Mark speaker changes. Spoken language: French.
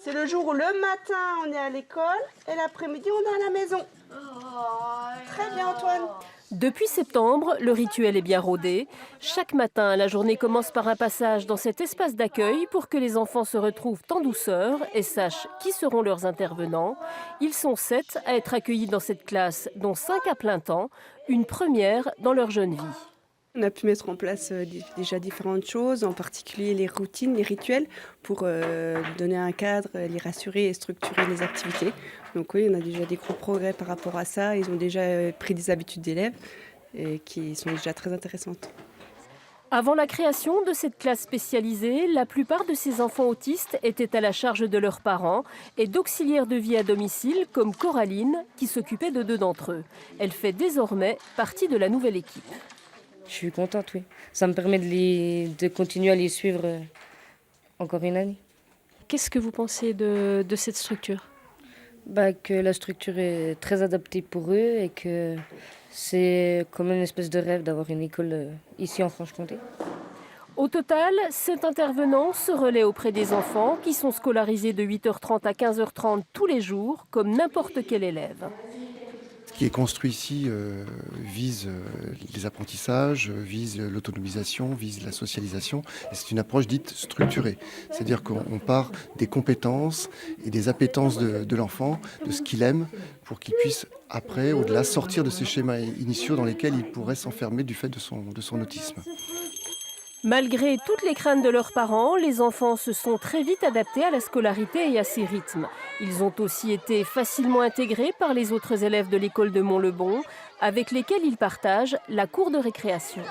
Speaker 1: C'est le jour où le matin on est à l'école et l'après-midi on est à la maison. Très bien Antoine.
Speaker 2: Depuis septembre, le rituel est bien rodé. Chaque matin, la journée commence par un passage dans cet espace d'accueil pour que les enfants se retrouvent en douceur et sachent qui seront leurs intervenants. Ils sont 7 à être accueillis dans cette classe, dont 5 à plein temps, une première dans leur jeune vie.
Speaker 1: On a pu mettre en place déjà différentes choses, en particulier les routines, les rituels, pour donner un cadre, les rassurer et structurer les activités. Donc oui, on a déjà des gros progrès par rapport à ça. Ils ont déjà pris des habitudes d'élèves qui sont déjà très intéressantes.
Speaker 2: Avant la création de cette classe spécialisée, la plupart de ces enfants autistes étaient à la charge de leurs parents et d'auxiliaires de vie à domicile comme Coraline, qui s'occupait de 2 d'entre eux. Elle fait désormais partie de la nouvelle équipe.
Speaker 3: Je suis contente, oui. Ça me permet de continuer à les suivre encore une année.
Speaker 2: Qu'est-ce que vous pensez de cette structure ?
Speaker 3: Que la structure est très adaptée pour eux et que c'est comme une espèce de rêve d'avoir une école ici en Franche-Comté.
Speaker 2: Au total, 7 intervenants se relaient auprès des enfants qui sont scolarisés de 8h30 à 15h30 tous les jours, comme n'importe quel élève.
Speaker 4: Ce qui est construit ici vise les apprentissages, vise l'autonomisation, vise la socialisation. Et c'est une approche dite structurée. C'est-à-dire qu'on part des compétences et des appétences de l'enfant, de ce qu'il aime, pour qu'il puisse après, au-delà, sortir de ces schémas initiaux dans lesquels il pourrait s'enfermer du fait de son autisme.
Speaker 2: Malgré toutes les craintes de leurs parents, les enfants se sont très vite adaptés à la scolarité et à ses rythmes. Ils ont aussi été facilement intégrés par les autres élèves de l'école de Mont-le-Bon, avec lesquels ils partagent la cour de récréation.